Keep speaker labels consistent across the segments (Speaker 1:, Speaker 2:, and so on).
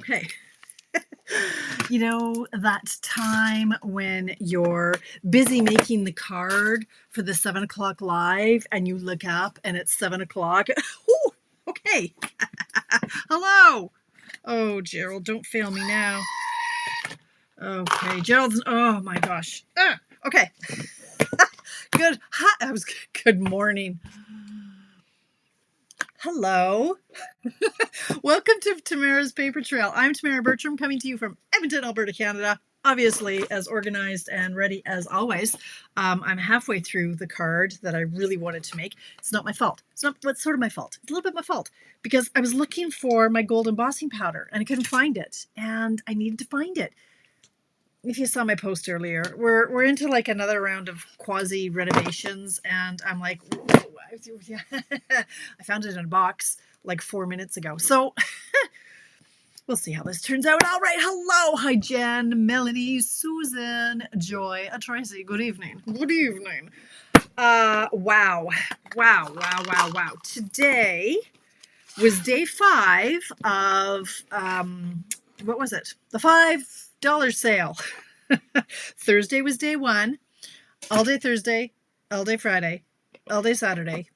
Speaker 1: Okay. You know, that time when you're busy making the card for the 7 o'clock live and you look up and it's 7 o'clock. Ooh, okay. Hello. Oh, Gerald, don't fail me now. Okay, Gerald's, oh my gosh. Okay. Good. Hi, good morning. Hello. Welcome to Tamara's Paper Trail. I'm Tamara Bertram, coming to you from Edmonton, Alberta, Canada. Obviously, as organized and ready as always. I'm halfway through the card that I really wanted to make. It's not my fault. It's sort of my fault. It's a little bit my fault because I was looking for my gold embossing powder and I couldn't find it, and I needed to find it. If you saw my post earlier, we're into like another round of quasi renovations, and I'm like, I found it in a box like 4 minutes ago. So we'll see how this turns out. All right. Hello. Hi, Jen, Melanie, Susan, Joy, Tracy. Good evening. Good evening. Wow. Today was day 5 of, what was it? The $5 sale. Thursday was day 1. All day Thursday, all day Friday, all day Saturday,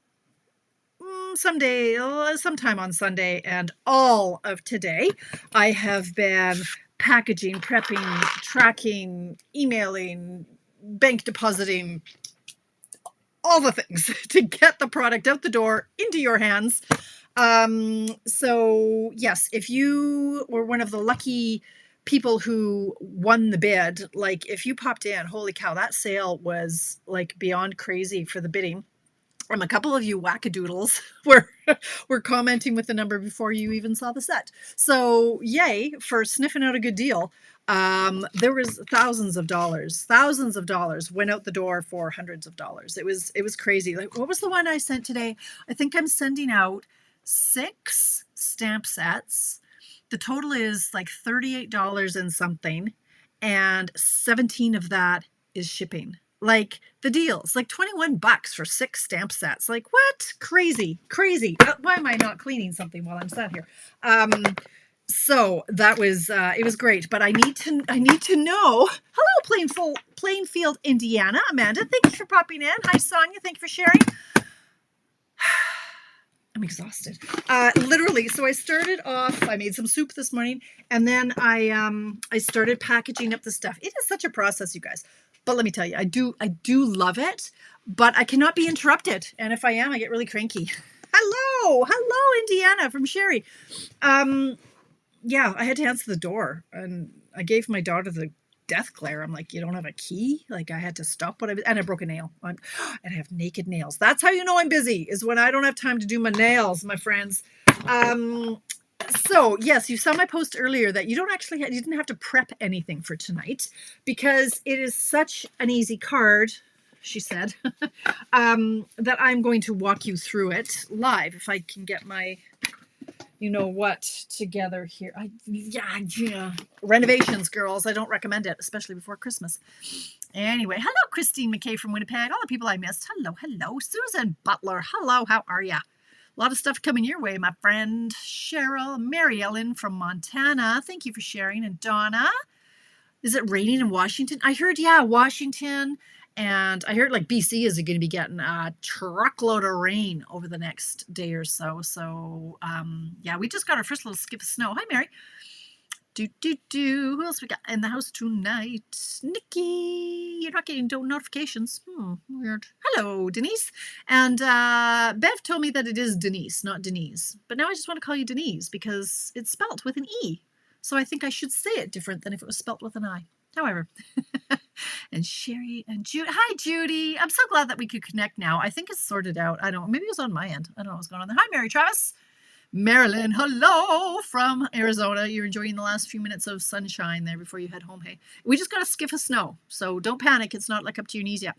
Speaker 1: sometime on Sunday, and all of today. I have been packaging, prepping, tracking, emailing, bank depositing, all the things to get the product out the door into your hands. So yes, if you were one of the lucky people who won the bid, like if you popped in, holy cow, that sale was like beyond crazy for the bidding. A couple of you wackadoodles were commenting with the number before you even saw the set. So yay for sniffing out a good deal. There was thousands of dollars went out the door for hundreds of dollars. It was crazy. Like, what was the one I sent today? I think I'm sending out 6 stamp sets. The total is like $38 and something, and 17 of that is shipping. Like the deals, like $21 for 6 stamp sets. Like what? Crazy. Why am I not cleaning something while I'm sat here? So that was it was great, but I need to know. Hello, Plainfield, Indiana. Amanda, thank you for popping in. Hi, Sonia, thank you for sharing. I'm exhausted. Literally, so I started off, I made some soup this morning, and then I started packaging up the stuff. It is such a process, you guys. But let me tell you, I do love it, but I cannot be interrupted. And if I am, I get really cranky. Hello, Indiana from Sherry. Yeah, I had to answer the door, and I gave my daughter the death glare. I'm like, you don't have a key? Like, I had to stop what I was, and I broke a nail. And I have naked nails. That's how you know I'm busy, is when I don't have time to do my nails, my friends. So yes, you saw my post earlier that you didn't have to prep anything for tonight because it is such an easy card, she said, that I'm going to walk you through it live if I can get my you know what together here. Yeah. Renovations, girls. I don't recommend it, especially before Christmas. Anyway, hello, Christine McKay from Winnipeg. All the people I missed. Hello. Susan Butler. Hello, how are ya? A lot of stuff coming your way, my friend. Cheryl, Mary Ellen from Montana. Thank you for sharing. And Donna. Is it raining in Washington? I heard, yeah, Washington. And I heard like BC is going to be getting a truckload of rain over the next day or so. So, yeah, we just got our first little skip of snow. Hi, Mary. Who else we got in the house tonight? Nikki, you're not getting notifications. Weird. Hello, Denise. And Bev told me that it is Denise, not Denise. But now I just want to call you Denise because it's spelt with an E. So I think I should say it different than if it was spelt with an I. However. And Sherry and Judy. Hi, Judy. I'm so glad that we could connect now. I think it's sorted out. I don't know. Maybe it was on my end. I don't know what's going on there. Hi, Mary Travis. Marilyn, hello from Arizona. You're enjoying the last few minutes of sunshine there before you head home. Hey, we just got a skiff of snow, so don't panic. It's not like up to your knees yet.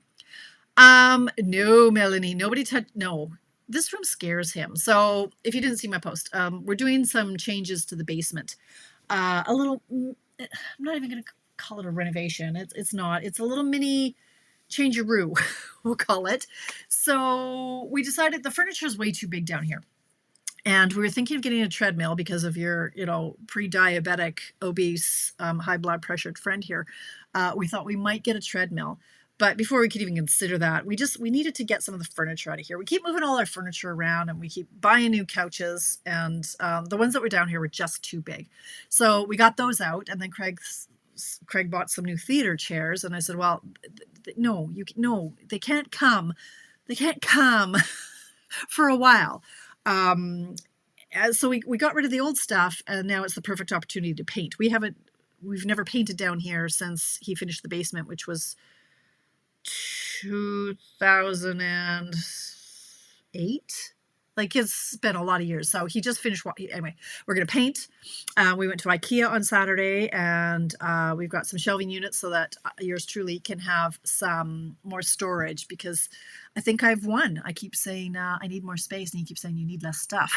Speaker 1: No, Melanie, nobody touched. No, this room scares him. So if you didn't see my post, we're doing some changes to the basement. A little. I'm not even going to call it a renovation. It's not. It's a little mini change-a-roo, we'll call it. So we decided the furniture is way too big down here. And we were thinking of getting a treadmill because of your, pre-diabetic, obese, high blood pressured friend here. We thought we might get a treadmill. But before we could even consider that, we needed to get some of the furniture out of here. We keep moving all our furniture around and we keep buying new couches. And the ones that were down here were just too big. So we got those out. And then Craig bought some new theater chairs. And I said, well, no, they can't come. They can't come for a while. So we got rid of the old stuff, and now it's the perfect opportunity to paint. We've never painted down here since he finished the basement, which was 2008. Like, it's been a lot of years. So he just finished. Anyway, we're going to paint. We went to IKEA on Saturday, and we've got some shelving units so that yours truly can have some more storage, because I think I've won. I keep saying I need more space, and he keeps saying you need less stuff.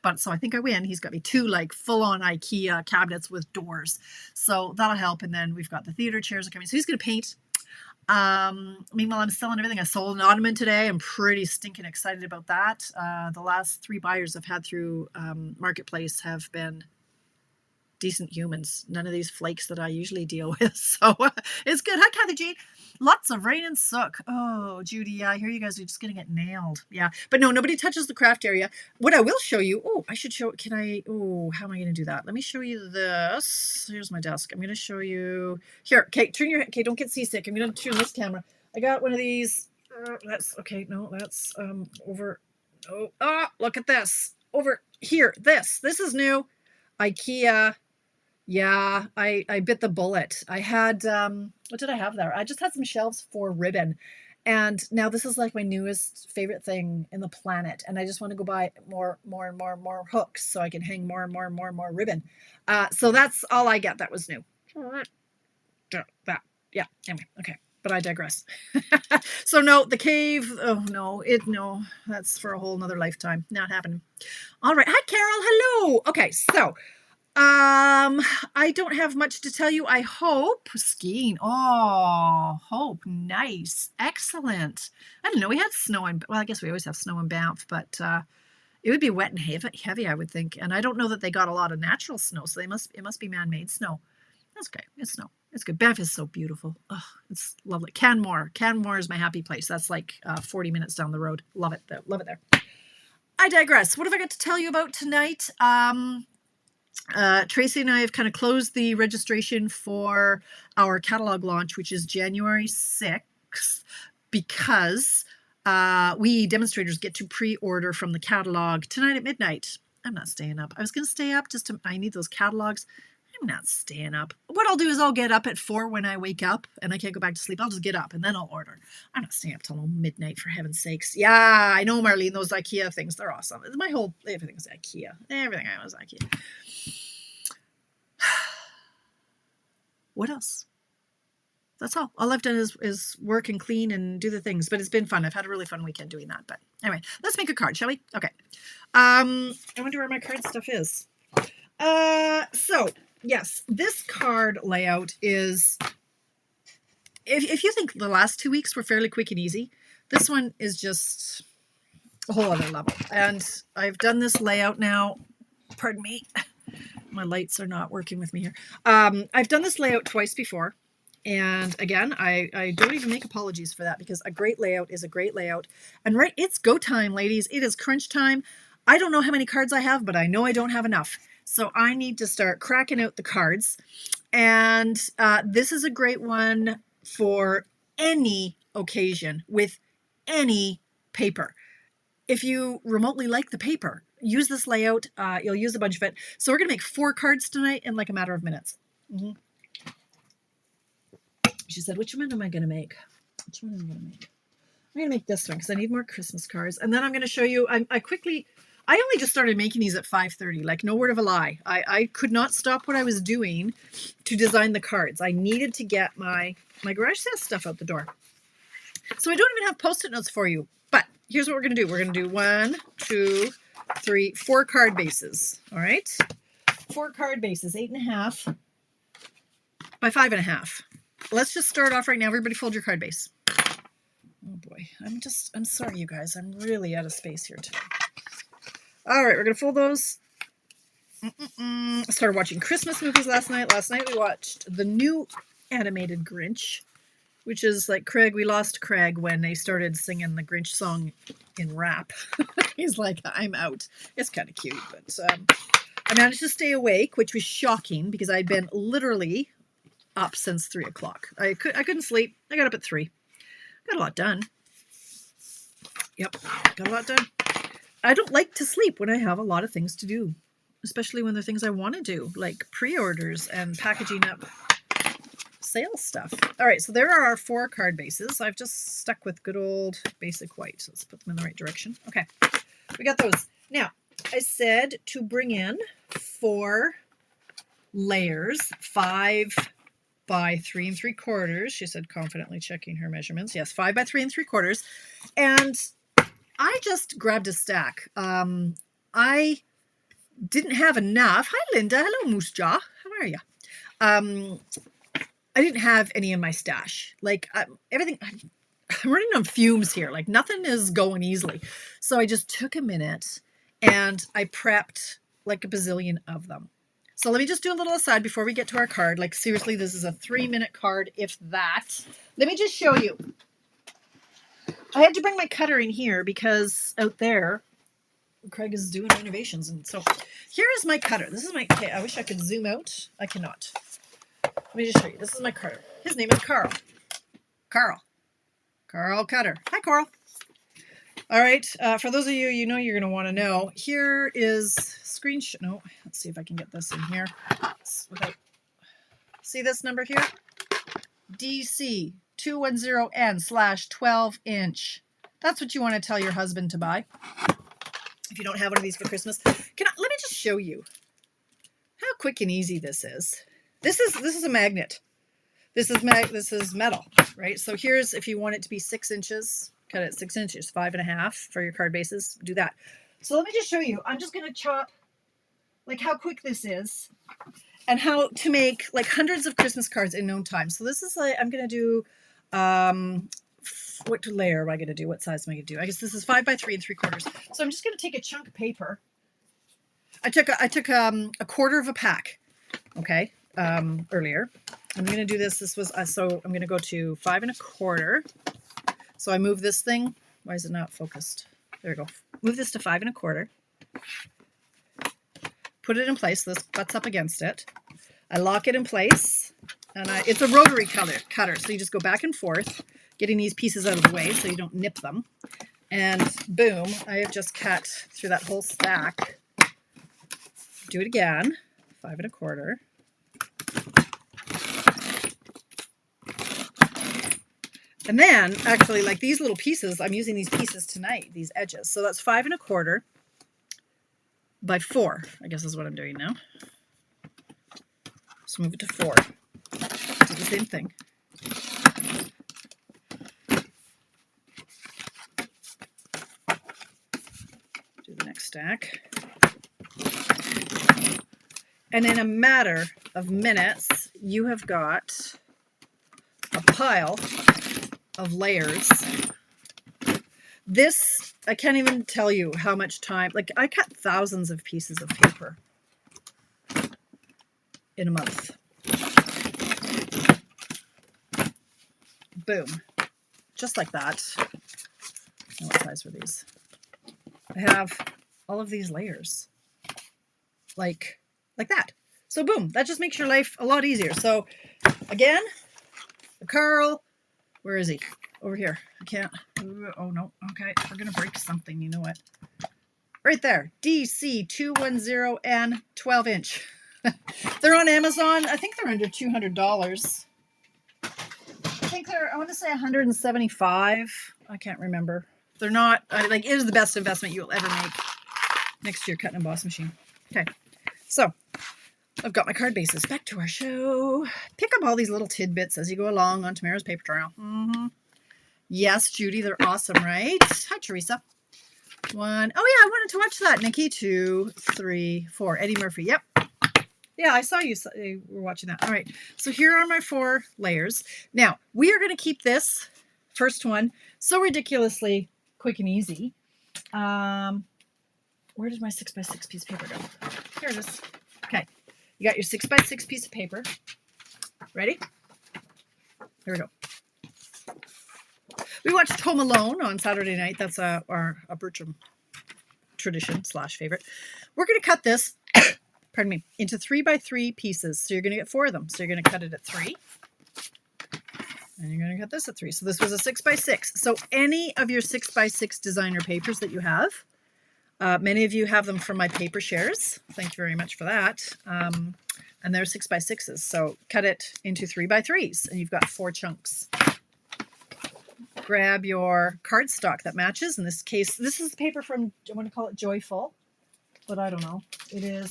Speaker 1: But so I think I win. He's got me 2 like full-on IKEA cabinets with doors. So that'll help. And then we've got the theater chairs coming. So he's going to paint. Meanwhile, I'm selling everything. I sold an ottoman today. I'm pretty stinking excited about that. The last 3 buyers I've had through Marketplace have been decent humans. None of these flakes that I usually deal with. So it's good. Hi, Kathy Jean. Lots of rain and sook. Oh, Judy, I hear you guys are just going to get nailed. Yeah. But no, nobody touches the craft area. What I will show you, I should show, how am I going to do that? Let me show you this. Here's my desk. I'm going to show you here. Okay, don't get seasick. I'm going to turn this camera. I got one of these. That's over. Look at this. Over here. This is new. IKEA. Yeah, I bit the bullet. I had, what did I have there? I just had some shelves for ribbon. And now this is like my newest favorite thing in the planet. And I just want to go buy more hooks so I can hang more ribbon. So that's all I get. That was new. Yeah, anyway, okay. But I digress. So no, the cave, no, that's for a whole nother lifetime. Not happening. All right. Hi, Carol. Hello. Okay, so I don't have much to tell you. I hope skiing. Oh, hope. Nice. Excellent. I don't know. We had snow I guess we always have snow in Banff, but it would be wet and heavy, I would think. And I don't know that they got a lot of natural snow, so it must be man-made snow. That's okay. It's snow. It's good. Banff is so beautiful. Oh, it's lovely. Canmore is my happy place. That's like 40 minutes down the road. Love it there. I digress. What have I got to tell you about tonight? Tracy and I have kind of closed the registration for our catalog launch, which is January 6th, because we demonstrators get to pre-order from the catalog tonight at midnight. I'm not staying up. I was going to stay up I need those catalogs. I'm not staying up. What I'll do is I'll get up at 4 when I wake up and I can't go back to sleep. I'll just get up and then I'll order. I'm not staying up till midnight, for heaven's sakes. Yeah, I know, Marlene, those IKEA things, they're awesome. Everything's IKEA. Everything I was IKEA. What else? That's all. All I've done is work and clean and do the things, but it's been fun. I've had a really fun weekend doing that. But anyway, let's make a card, shall we? Okay. I wonder where my card stuff is. So yes, this card layout is, if you think the last 2 weeks were fairly quick and easy, this one is just a whole other level. And I've done this layout now. Pardon me. My lights are not working with me here. I've done this layout twice before. And again, I don't even make apologies for that, because a great layout is a great layout. And right, it's go time, ladies. It is crunch time. I don't know how many cards I have, but I know I don't have enough. So I need to start cracking out the cards. And this is a great one for any occasion with any paper. If you remotely like the paper, use this layout. You'll use a bunch of it. So we're going to make 4 cards tonight in like a matter of minutes. She said, which one am I going to make? Which one am I going to make? I'm going to make this one because I need more Christmas cards. And then I'm going to show you, I only just started making these at 5:30, like no word of a lie. I could not stop what I was doing to design the cards. I needed to get my garage sale stuff out the door. So I don't even have Post-it notes for you, but here's what we're going to do. We're going to do 1, 2, 3, 4 card bases. All right. 4 card bases, 8.5 by 5.5. Let's just start off right now. Everybody fold your card base. Oh boy. I'm sorry, you guys. I'm really out of space here today. All right, we're going to fold those. I started watching Christmas movies last night. Last night we watched the new animated Grinch, which is like Craig. We lost Craig when they started singing the Grinch song in rap. He's like, I'm out. It's kind of cute, but I managed to stay awake, which was shocking because I'd been literally up since 3 o'clock. I couldn't sleep. I got up at 3. Got a lot done. Yep, got a lot done. I don't like to sleep when I have a lot of things to do, especially when they're things I want to do, like pre-orders and packaging up sales stuff. All right, so there are our 4 card bases. I've just stuck with good old basic white. So let's put them in the right direction. Okay, we got those. Now, I said to bring in 4 layers, 5 by 3 3/4. She said, confidently checking her measurements. Yes, 5 by 3 3/4. And I just grabbed a stack. I didn't have enough. Hi, Linda. Hello, Moose Jaw. How are you? I didn't have any in my stash. Like everything, I'm running on fumes here. Like nothing is going easily. So I just took a minute and I prepped like a bazillion of them. So let me just do a little aside before we get to our card. Like seriously, this is a 3-minute card, if that. Let me just show you. I had to bring my cutter in here because out there, Craig is doing renovations. And so here is my cutter. This is my, okay, I wish I could zoom out. I cannot. Let me just show you. This is my cutter. His name is Carl. Carl Cutter. Hi, Carl. All right. For those of you, you know, you're going to want to know. Here is screenshot. No, let's see if I can get this in here. See this number here? DC 210N/12 inch. That's what you want to tell your husband to buy. If you don't have one of these for Christmas, let me just show you how quick and easy this is. This is a magnet. This is metal, right? So here's, if you want it to be 6 inches, cut it 6 inches, 5.5 for your card bases, do that. So let me just show you. I'm just going to chop like how quick this is and how to make like hundreds of Christmas cards in no time. So this is like, I'm going to do, what layer am I going to do? What size am I going to do? I guess this is 5 by 3 3/4. So I'm just going to take a chunk of paper. I took a quarter of a pack, okay, earlier. I'm going to do this. This was, so I'm going to go to 5 1/4. So I move this thing. Why is it not focused? There we go. Move this to 5 1/4. Put it in place. This butts up against it. I lock it in place. And it's a rotary cutter. So you just go back and forth, getting these pieces out of the way so you don't nip them. And boom, I have just cut through that whole stack. Do it again. 5 1/4. And then, actually, like these little pieces, I'm using these pieces tonight, these edges. So that's 5 1/4 by 4, I guess is what I'm doing now. So move it to 4. Do the same thing. Do the next stack. And in a matter of minutes, you have got a pile of layers. This, I can't even tell you how much time, like I cut thousands of pieces of paper in a month. Boom. Just like that. And what size were these? I have all of these layers. Like that. So boom, that just makes your life a lot easier. So again, Carl, where is he? Over here. I can't. Oh no. Okay, we're gonna break something. You know what? Right there. DC 210N 12 inch. They're on Amazon. I think they're under $200. I think they're, I want to say 175. I can't remember. They're not, like, it is the best investment you'll ever make next to your cut and emboss machine. Okay, so I've got my card bases. Back to our show. Pick up all these little tidbits as you go along on Tamara's paper trail. Yes, Judy, they're awesome, right? Hi, Teresa. 1. Oh yeah, I wanted to watch that. Nikki, 2, 3, 4. Eddie Murphy. Yep. Yeah, I saw you were watching that. All right, so here are my 4 layers. Now, we are going to keep this first one so ridiculously quick and easy. Where did my 6x6 piece of paper go? Here it is. Okay, you got your 6x6 piece of paper. Ready? Here we go. We watched Home Alone on Saturday night. That's a Bertram tradition / favorite. We're going to cut this, pardon me, into 3x3 pieces. So you're going to get 4 of them. So you're going to cut it at 3. And you're going to cut this at 3. So this was a 6x6. So any of your 6x6 designer papers that you have, many of you have them from my paper shares. Thank you very much for that. And they're 6x6s. So cut it into 3x3s and you've got 4 chunks. Grab your cardstock that matches. In this case, this is the paper from, I want to call it Joyful, but I don't know. It is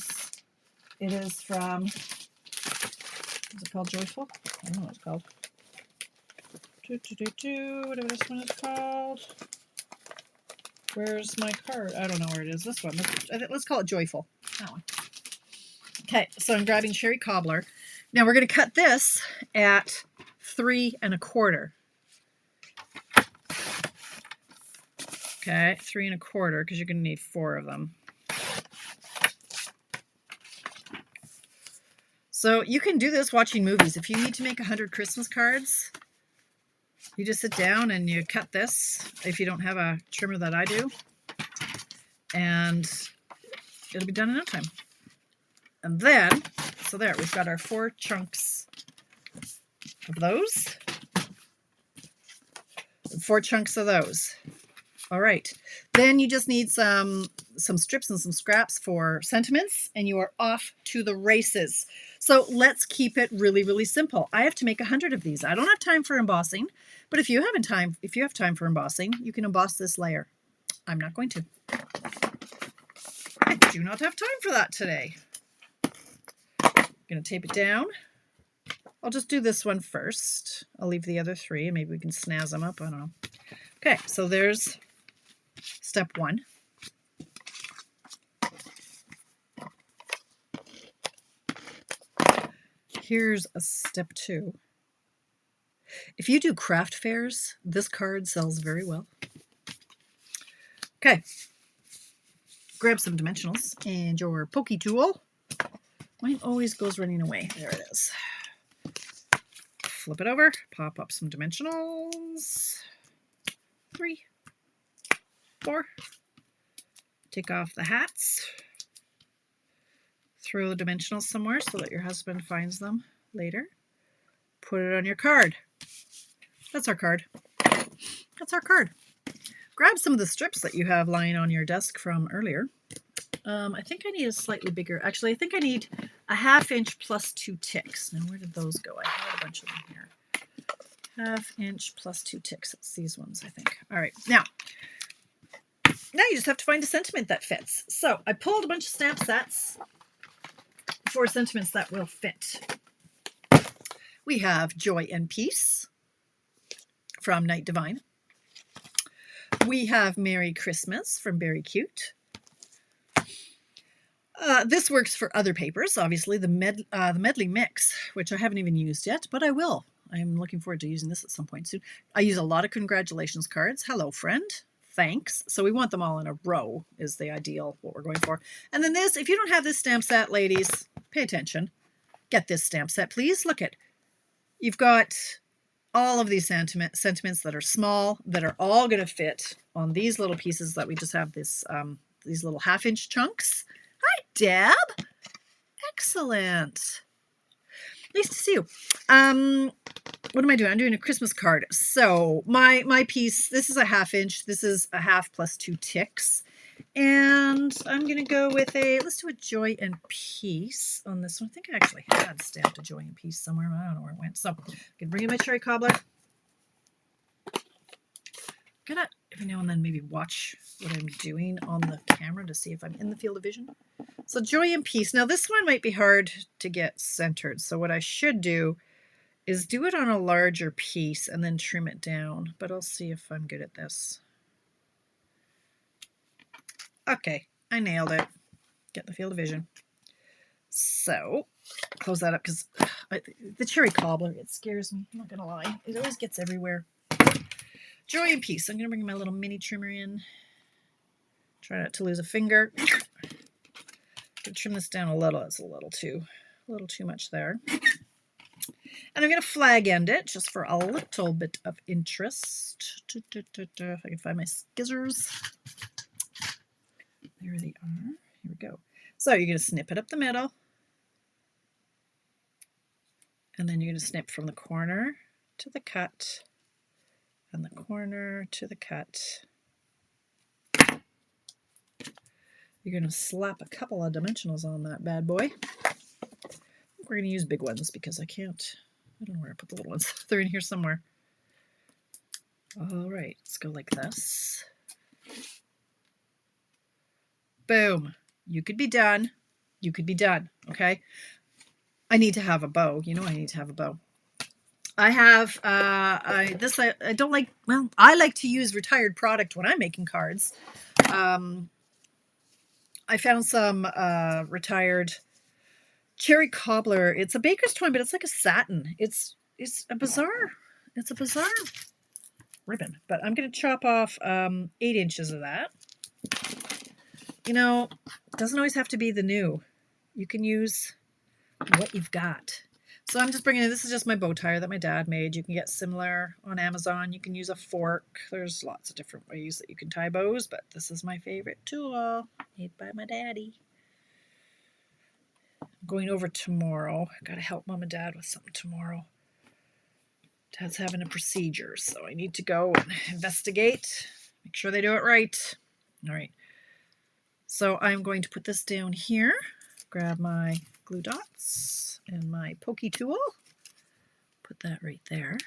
Speaker 1: from, is it called Joyful? I don't know what it's called. Whatever this one is called. Where's my card? I don't know where it is. This one. Let's call it Joyful. That one. Okay, so I'm grabbing Sherry Cobbler. Now we're going to cut this at 3 1/4. Okay, 3 1/4 because you're going to need 4 of them. So you can do this watching movies. If you need to make 100 Christmas cards, you just sit down and you cut this, if you don't have a trimmer that I do, and it'll be done in no time. And then, so there, we've got our 4 chunks of those. 4 chunks of those. All right. Then you just need some strips and some scraps for sentiments, and you are off to the races. So let's keep it really, really simple. I have to make 100 of these. I don't have time for embossing, but if you have time for embossing, you can emboss this layer. I'm not going to. I do not have time for that today. I'm going to tape it down. I'll just do this one first. I'll leave the other 3 and maybe we can snazz them up. I don't know. Okay, so there's step 1. Here's a step 2. If you do craft fairs, this card sells very well. Okay. Grab some dimensionals and your pokey tool. Mine always goes running away. There it is. Flip it over, pop up some dimensionals. 3, 4. Take off the hats. Throw the dimensionals somewhere so that your husband finds them later. Put it on your card. That's our card. That's our card. Grab some of the strips that you have lying on your desk from earlier. I think I need a slightly bigger, actually I think I need a 1/2 inch plus 2 ticks. Now where did those go? I had a bunch of them here. 1/2 inch plus 2 ticks. It's these ones, I think. All right, now you just have to find a sentiment that fits. So I pulled a bunch of stamp sets for sentiments that will fit. We have Joy and Peace from Night Divine. We have Merry Christmas from Very Cute. This works for other papers, obviously, the Medley Mix, which I haven't even used yet, but I will. I'm looking forward to using this at some point soon. I use a lot of congratulations cards. Hello, friend. Thanks. So we want them all in a row is the ideal, what we're going for. And then this, if you don't have this stamp set, ladies, pay attention. Get this stamp set, please. Look at, you've got all of these sentiments that are small, that are all going to fit on these little pieces that we just have this, these little 1/2 inch chunks. Hi, Deb. Excellent. Nice to see you. What am I doing? I'm doing a Christmas card. So my piece, this is a 1/2 inch. This is a 1/2 plus 2 ticks. And I'm going to go with let's do a Joy and Peace on this one. I think I actually had stamped a Joy and Peace somewhere, but I don't know where it went. So I'm going to bring in my cherry cobbler. I'm going to, every now and then, maybe watch what I'm doing on the camera to see if I'm in the field of vision. So Joy and Peace. Now this one might be hard to get centered. So what I should do is do it on a larger piece and then trim it down. But I'll see if I'm good at this. Okay, I nailed it. Get in the field of vision. So close that up because the cherry cobbler, it scares me. I'm not going to lie. It always gets everywhere. Joy and Peace. I'm going to bring my little mini trimmer in. Try not to lose a finger. Gonna trim this down a little. It's a little too much there. And I'm going to flag end it just for a little bit of interest. If I can find my scissors. There they are. Here we go. So you're going to snip it up the middle. And then you're going to snip from the corner to the cut. And the corner to the cut. You're going to slap a couple of dimensionals on that bad boy. We're going to use big ones because I don't know where I put the little ones. They're in here somewhere. All right, let's go like this. Boom. You could be done. You could be done, okay? I need to have a bow. You know I need to have a bow. I have, I don't like, well, I like to use retired product when I'm making cards. I found some retired cherry cobbler. It's a baker's twine, but it's like a satin. It's a bizarre ribbon. But I'm going to chop off 8 inches of that. You know, it doesn't always have to be the new. You can use what you've got. So I'm just bringing in, this is just my bow tie that my dad made. You can get similar on Amazon. You can use a fork. There's lots of different ways that you can tie bows, but this is my favorite tool made by my daddy. I'm going over tomorrow. I got to help mom and dad with something tomorrow. Dad's having a procedure, so I need to go and investigate, make sure they do it right. All right. So I'm going to put this down here, grab my glue dots and my pokey tool, put that right there,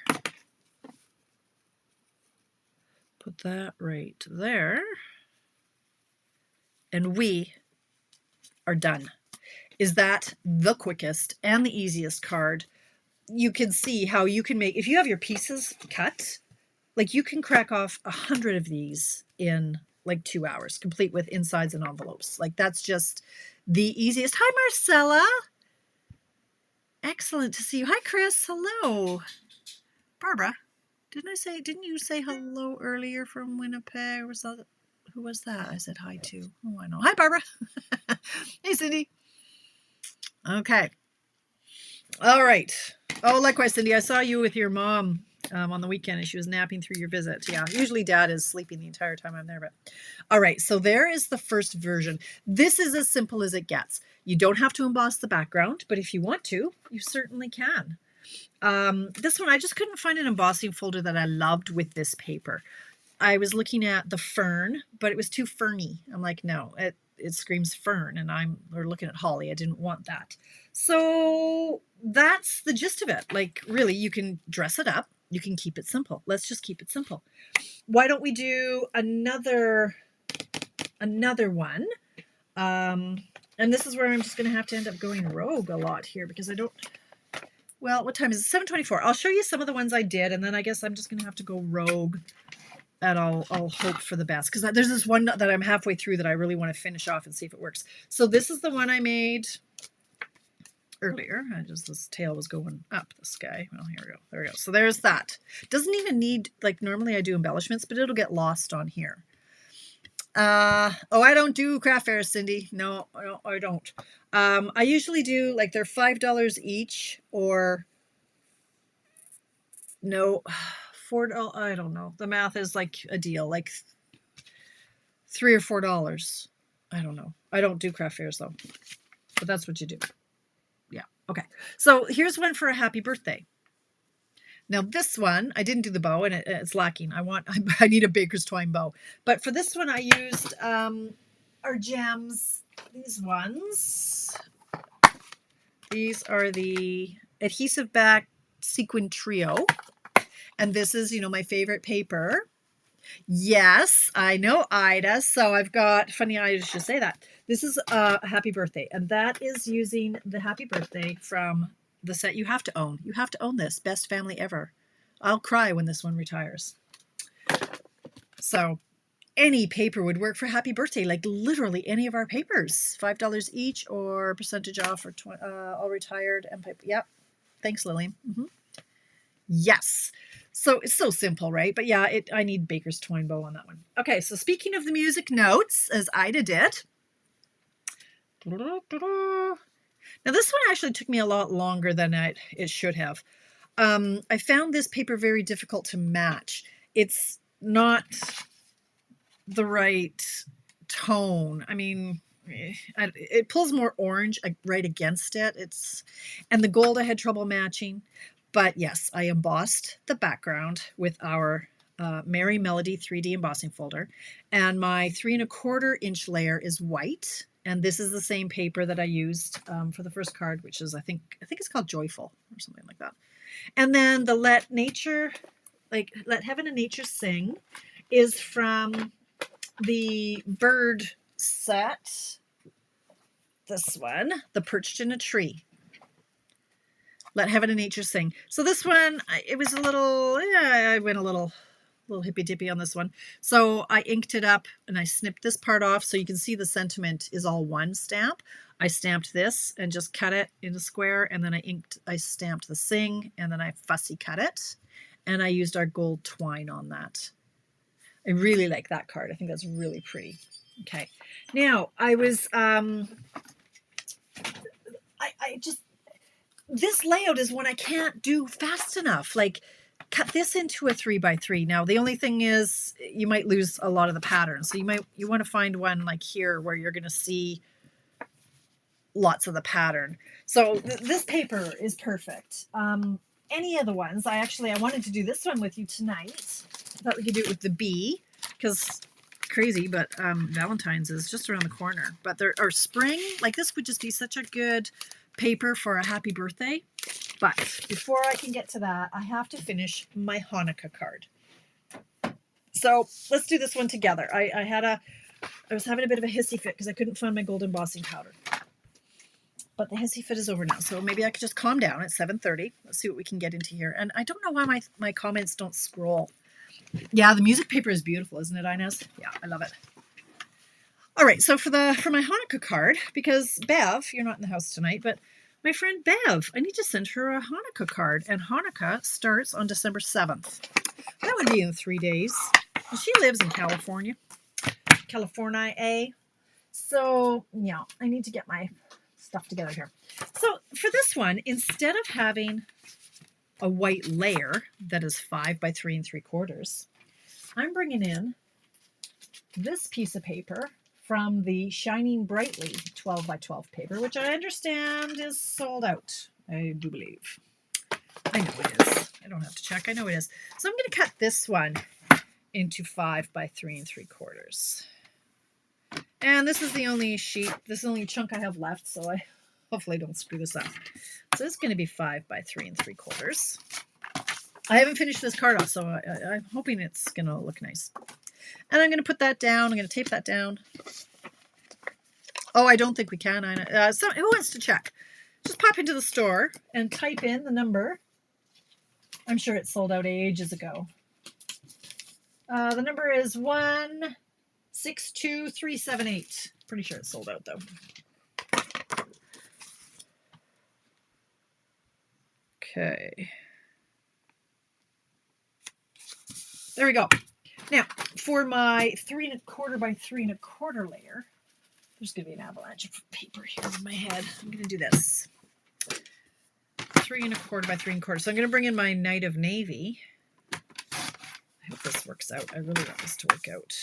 Speaker 1: put that right there, and we are done. Is that the quickest and the easiest card? You can see how you can make, if you have your pieces cut, like you can crack off 100 of these in like 2 hours, complete with insides and envelopes. Like that's just the easiest. Hi, Marcella. Excellent to see you. Hi, Chris. Hello. Barbara, didn't you say hello earlier from Winnipeg? Was that, who was that? I said hi to. Oh, I know. Hi, Barbara. Hey, Cindy. Okay. All right. Oh, likewise, Cindy. I saw you with your mom on the weekend and she was napping through your visit. Yeah, usually Dad is sleeping the entire time I'm there. But all right, so there is the first version. This is as simple as it gets. You don't have to emboss the background, but if you want to, you certainly can. This one, I just couldn't find an embossing folder that I loved with this paper. I was looking at the fern, but it was too ferny. I'm like, no, it screams fern, and we're looking at holly. I didn't want that. So that's the gist of it. Like, really, you can dress it up. You can keep it simple. Let's just keep it simple. Why don't we do another one? And this is where I'm just going to have to end up going rogue a lot here because I don't, well, what time is it? 7:24. I'll show you some of the ones I did, and then I guess I'm just going to have to go rogue, and I'll hope for the best because there's this one that I'm halfway through that I really want to finish off and see if it works. So this is the one I made earlier. This tail was going up the sky. Well, here we go. There we go. So there's that. Doesn't even need, like normally I do embellishments, but it'll get lost on here. Oh, I don't do craft fairs, Cindy. No, I don't. I usually do, like, they're $5 each, or no, $4. I don't know. The math is like a deal, like $3 or $4. I don't know. I don't do craft fairs though, but that's what you do. Yeah. Okay. So here's one for a happy birthday. Now this one, I didn't do the bow and it's lacking. I need a baker's twine bow. But for this one, I used our gems, these ones. These are the adhesive back sequin trio. And this is, you know, my favorite paper. Yes, I know, Ida. So I've got, funny Ida should say that. This is a happy birthday. And that is using the happy birthday from the set you have to own. You have to own this. Best family ever. I'll cry when this one retires. So any paper would work for happy birthday, like literally any of our papers. $5 each or percentage off for all retired and paper. Yep. Thanks, Lillian. Yes. So it's so simple, right? But yeah, I need baker's twine bow on that one. Okay, so speaking of the music notes, as Ida did, Now this one actually took me a lot longer than it should have. I found this paper very difficult to match. It's not the right tone. I mean, it pulls more orange right against it. And the gold I had trouble matching. But yes, I embossed the background with our Merry Melody 3D embossing folder. And my 3 1/4 inch layer is white. And this is the same paper that I used for the first card, which is, I think it's called Joyful or something like that. And then the Let Heaven and Nature Sing is from the bird set. This one, The Perched in a Tree. Let Heaven and Nature Sing. So this one, it was a little, I went a little hippy dippy on this one. So I inked it up and I snipped this part off so you can see the sentiment is all one stamp. I stamped this and just cut it in a square, and then I stamped the sing, and then I fussy cut it, and I used our gold twine on that. I really like that card. I think that's really pretty. Okay. Now I was this layout is one I can't do fast enough. Like, cut this into a 3x3. Now the only thing is you might lose a lot of the patterns. So you want to find one like here where you're going to see lots of the pattern. So this paper is perfect. Any of the ones, I wanted to do this one with you tonight. I thought we could do it with the bee, because crazy, but Valentine's is just around the corner. But or spring, like this would just be such a good paper for a happy birthday. But before I can get to that, I have to finish my Hanukkah card. So let's do this one together. I was having a bit of a hissy fit because I couldn't find my gold embossing powder. But the hissy fit is over now, so maybe I could just calm down at 7:30. Let's see what we can get into here. And I don't know why my comments don't scroll. Yeah, the music paper is beautiful, isn't it, Inez? Yeah, I love it. All right, so for my Hanukkah card, because Bev, you're not in the house tonight, but my friend Bev, I need to send her a Hanukkah card, and Hanukkah starts on December 7th. That would be in 3 days. She lives in California, eh? So, yeah, I need to get my stuff together here. So for this one, instead of having a white layer that is 5 by 3 3/4, I'm bringing in this piece of paper from the Shining Brightly 12 by 12 paper, which I understand is sold out. I do believe. I know it is. I don't have to check. I know it is. So I'm going to cut this one into 5 by 3 3/4. And this is the only sheet, this is the only chunk I have left, so I hopefully don't screw this up. So it's going to be 5 by 3 3/4. I haven't finished this card off, so I'm hoping it's going to look nice. And I'm going to put that down. I'm going to tape that down. Oh, I don't think we can. So who wants to check? Just pop into the store and type in the number. I'm sure it sold out ages ago. The number is 162378. Pretty sure it's sold out though. Okay. There we go. Now, for my 3 1/4 by 3 1/4 layer, there's going to be an avalanche of paper here on my head. I'm going to do this. 3 1/4 by 3 1/4. So I'm going to bring in my Night of Navy. I hope this works out. I really want this to work out.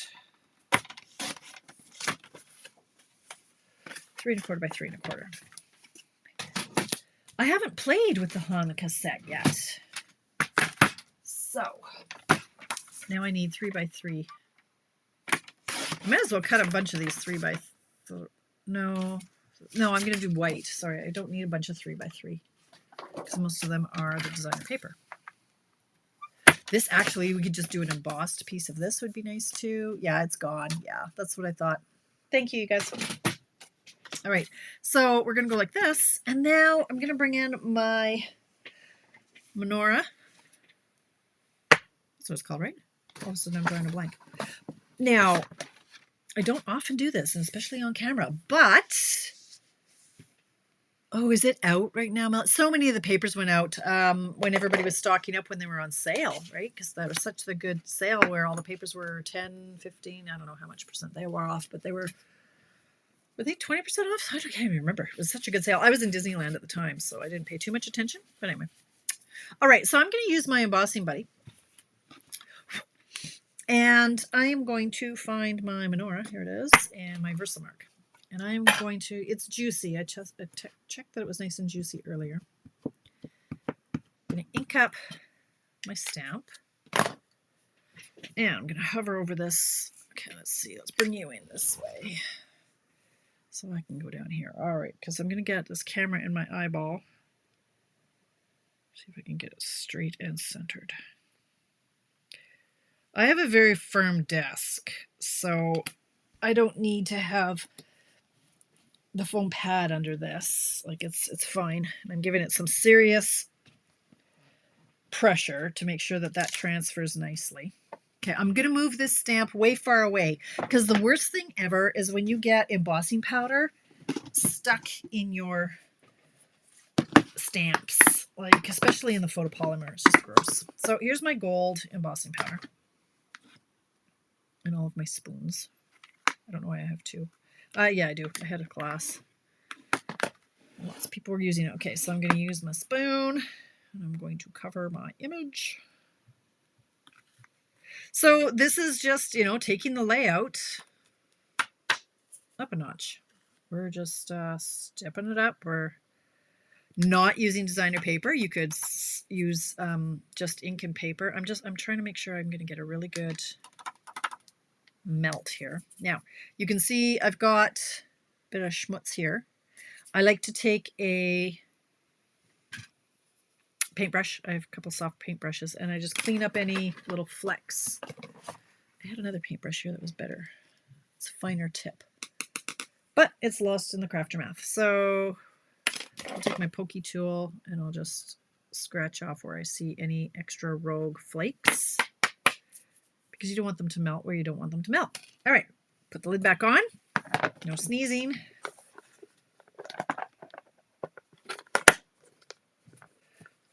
Speaker 1: 3 1/4 by 3 1/4. I haven't played with the Hanukkah set yet. So now I need 3 by 3. I might as well cut a bunch of these 3 by 3. No, I'm going to do white. Sorry, I don't need a bunch of 3 by 3 because most of them are the designer paper. This actually, we could just do an embossed piece of this would be nice too. Yeah, it's gone. Yeah, that's what I thought. Thank you, you guys. All right, so we're going to go like this. And now I'm going to bring in my menorah. That's what it's called, right? All of a sudden I'm drawing a blank. Now, I don't often do this, and especially on camera, but... Oh, is it out right now? So many of the papers went out when everybody was stocking up when they were on sale, right? Because that was such a good sale where all the papers were 10, 15, I don't know how much percent they were off, but they were Were they 20% off? I can't even remember. It was such a good sale. I was in Disneyland at the time, so I didn't pay too much attention. But anyway. All right, so I'm going to use my embossing buddy. And I am going to find my menorah. Here it is. And my Versamark. And I'm going to, it's juicy. I checked that it was nice and juicy earlier. I'm going to ink up my stamp. And I'm going to hover over this. Okay, let's see. Let's bring you in this way. So I can go down here. All right, because I'm going to get this camera in my eyeball. See if I can get it straight and centered. I have a very firm desk, so I don't need to have the foam pad under this. Like it's fine. I'm giving it some serious pressure to make sure that that transfers nicely. Okay, I'm going to move this stamp way far away because the worst thing ever is when you get embossing powder stuck in your stamps, like especially in the photopolymer. It's just gross. So here's my gold embossing powder and all of my spoons. I don't know why I have two. Yeah, I do. I had a glass. Lots of people were using it. Okay, so I'm going to use my spoon and I'm going to cover my image. So this is just, taking the layout up a notch. We're just stepping it up. We're not using designer paper. You could use just ink and paper. I'm trying to make sure I'm going to get a really good melt here. Now, you can see I've got a bit of schmutz here. I like to take a paintbrush. I have a couple soft paintbrushes, and I just clean up any little flecks. I had another paintbrush here that was better. It's a finer tip, but it's lost in the crafter math. So I'll take my pokey tool and I'll just scratch off where I see any extra rogue flakes, because you don't want them to melt where you don't want them to melt. All right, put the lid back on. No sneezing.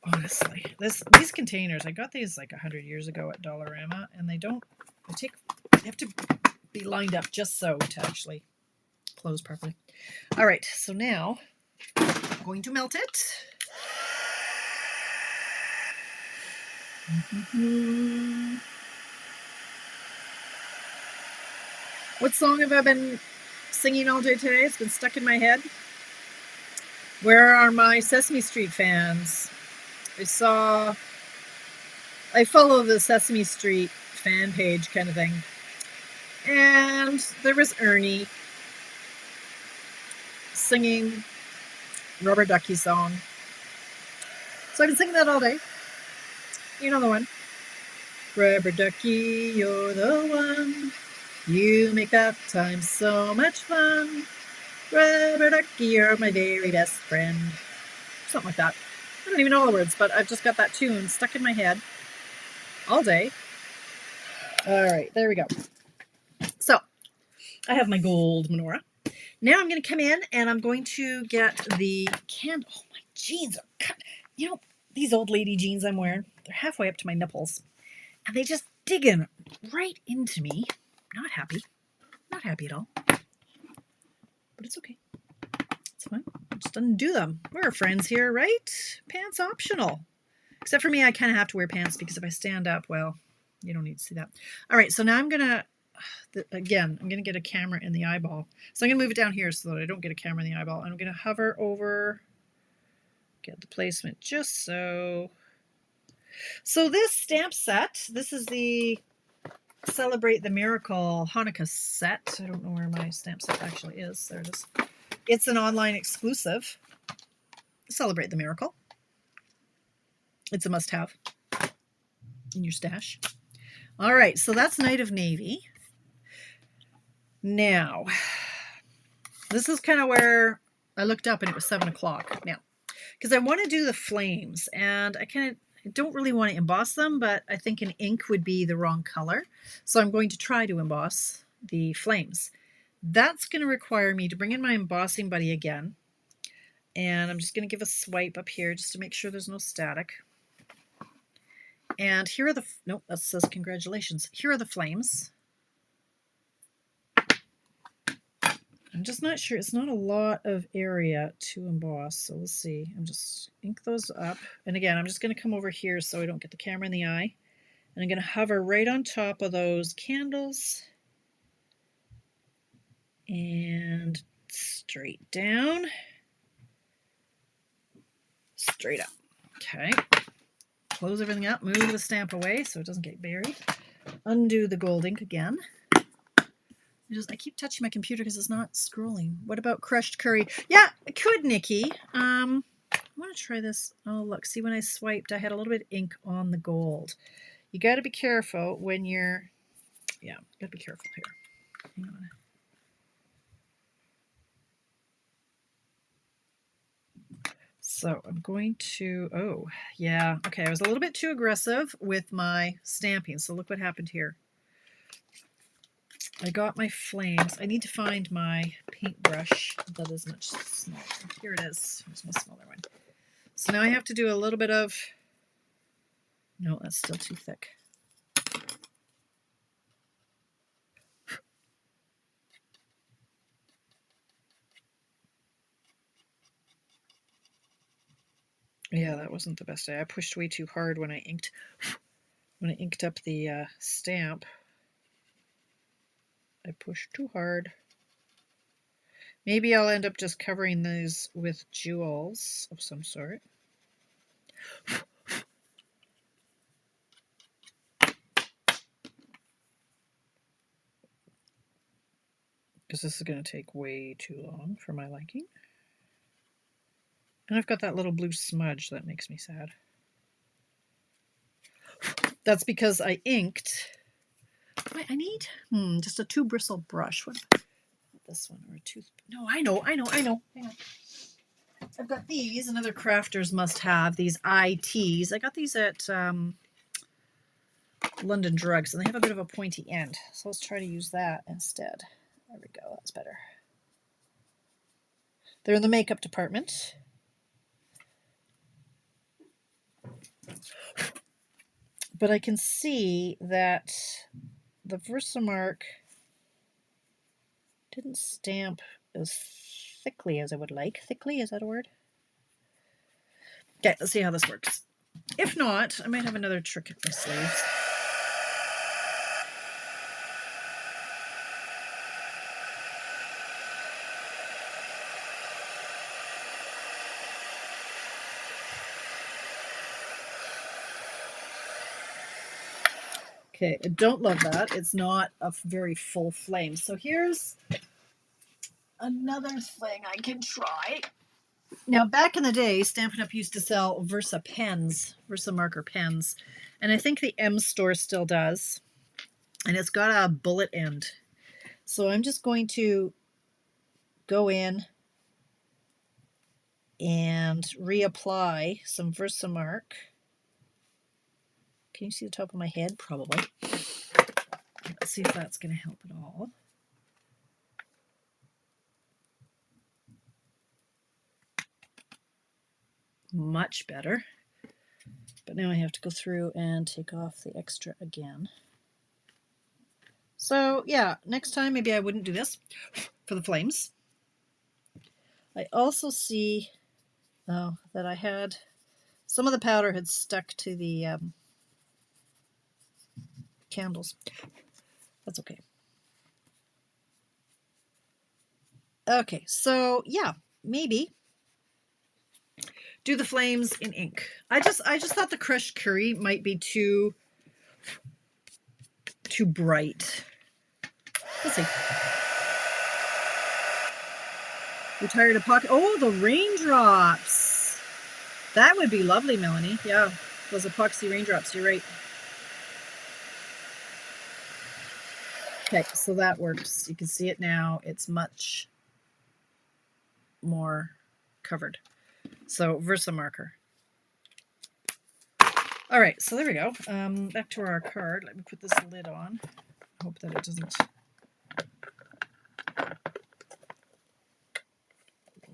Speaker 1: Honestly, these containers, I got these like 100 years ago at Dollarama, and they have to be lined up just so to actually close properly. All right, so now I'm going to melt it. What song have I been singing all day today? It's been stuck in my head. Where are my Sesame Street fans? I follow the Sesame Street fan page kind of thing. And there was Ernie singing Rubber Ducky song. So I've been singing that all day. You know the one. Rubber Ducky, you're the one. You make bath time so much fun. Rubber Ducky, you're my very best friend. Something like that. I don't even know all the words, but I've just got that tune stuck in my head all day. All right, there we go. So I have my gold menorah. Now I'm going to come in and I'm going to get the candle. Oh, my jeans are cut. These old lady jeans I'm wearing, they're halfway up to my nipples. And they just dig in right into me. Not happy. Not happy at all. But it's okay. It's fine. I just undo them. We're friends here, right? Pants optional. Except for me, I kind of have to wear pants because if I stand up, well, you don't need to see that. All right, so now I'm going to, again, I'm going to get a camera in the eyeball. So I'm going to move it down here so that I don't get a camera in the eyeball. I'm going to hover over, get the placement just so. So this stamp set, this is the Celebrate the Miracle Hanukkah set. I don't know where my stamp set actually is. There it is. It's an online exclusive. Celebrate the Miracle. It's a must-have in your stash. All right, so that's Night of Navy. Now, this is kind of where I looked up and it was 7 o'clock now, because I want to do the flames, and I don't really want to emboss them, but I think an ink would be the wrong color. So I'm going to try to emboss the flames. That's going to require me to bring in my embossing buddy again. And I'm just going to give a swipe up here just to make sure there's no static. And here are the, nope, that says congratulations. Here are the flames. I'm just not sure. It's not a lot of area to emboss, so we'll see. I'm just ink those up. And again, I'm just going to come over here so I don't get the camera in the eye. And I'm going to hover right on top of those candles. And straight down. Straight up. Okay. Close everything up. Move the stamp away so it doesn't get buried. Undo the gold ink again. I keep touching my computer because it's not scrolling. What about crushed curry? Yeah, I could, Nikki. I want to try this. Oh, look. See, when I swiped, I had a little bit of ink on the gold. You got to be careful when you're... Yeah, got to be careful here. Hang on. So I'm going to... Oh, yeah. Okay, I was a little bit too aggressive with my stamping. So look what happened here. I got my flames. I need to find my paintbrush that is much smaller. Here it is. Here's my smaller one. So now I have to do a little bit of... No, that's still too thick. Yeah, that wasn't the best. I pushed way too hard when I inked up the stamp. I pushed too hard. Maybe I'll end up just covering these with jewels of some sort. Because this is going to take way too long for my liking. And I've got that little blue smudge that makes me sad. That's because I inked. Wait, I need just a 2-bristle brush. What about this one or a tooth? No, I know. Hang on. I've got these. Another crafters must have these ITs. I got these at London Drugs, and they have a bit of a pointy end. So let's try to use that instead. There we go. That's better. They're in the makeup department. But I can see that the Versamark didn't stamp as thickly as I would like. Thickly, is that a word? Okay, let's see how this works. If not, I might have another trick up my sleeves. Okay, I don't love that. It's not a very full flame. So here's another thing I can try. Now, back in the day, Stampin' Up! Used to sell Versa pens, Versa marker pens. And I think the M store still does. And it's got a bullet end. So I'm just going to go in and reapply some Versamark. Can you see the top of my head? Probably. Let's see if that's going to help at all. Much better. But now I have to go through and take off the extra again. So yeah, next time maybe I wouldn't do this for the flames. I also see that I had some of the powder had stuck to the candles. That's okay. Okay, so yeah, maybe do the flames in ink. I just thought the crushed curry might be too bright. Let's see. You're tired of pocket. Oh, the raindrops. That would be lovely, Melanie. Yeah, those epoxy raindrops. You're right. Okay, so that works. You can see it now. It's much more covered. So Versa marker. All right, so there we go. Back to our card. Let me put this lid on. Hope that it doesn't.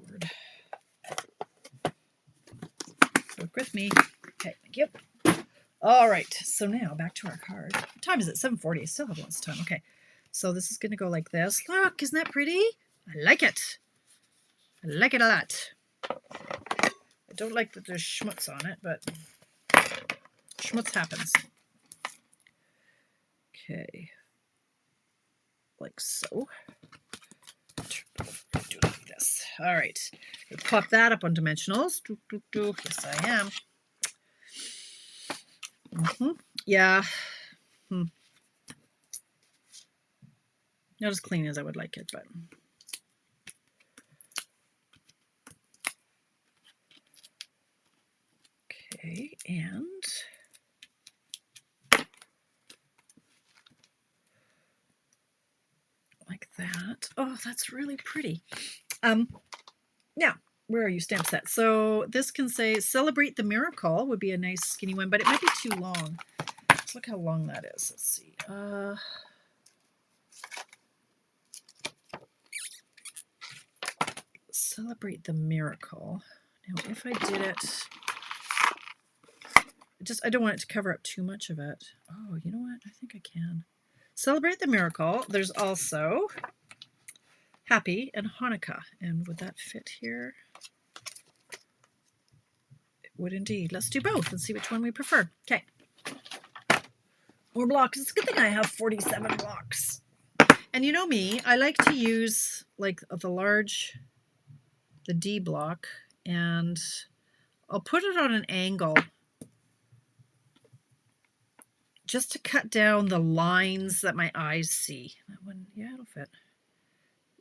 Speaker 1: Lord. Work with me. Okay, thank you. All right, so now back to our card. What time is it? 7:40. I still have lots of time. Okay, so this is going to go like this. Look, isn't that pretty? I like it. I like it a lot. I don't like that there's schmutz on it, but schmutz happens. Okay. Like so. Do like this. All right. Pop that up on dimensionals. Yes, I am. Yeah. Not as clean as I would like it, but okay, and like that. Oh, that's really pretty. Now, where are you, stamp set? So this can say celebrate the miracle would be a nice skinny one, but it might be too long. Let's look how long that is. Let's see. Celebrate the miracle. Now, if I did it, I don't want it to cover up too much of it. Oh, you know what? I think I can. Celebrate the miracle. There's also Happy and Hanukkah. And would that fit here? It would indeed. Let's do both and see which one we prefer. Okay. More blocks. It's a good thing I have 47 blocks. And you know me, I like to use like the D block, and I'll put it on an angle just to cut down the lines that my eyes see. That one, yeah, it'll fit.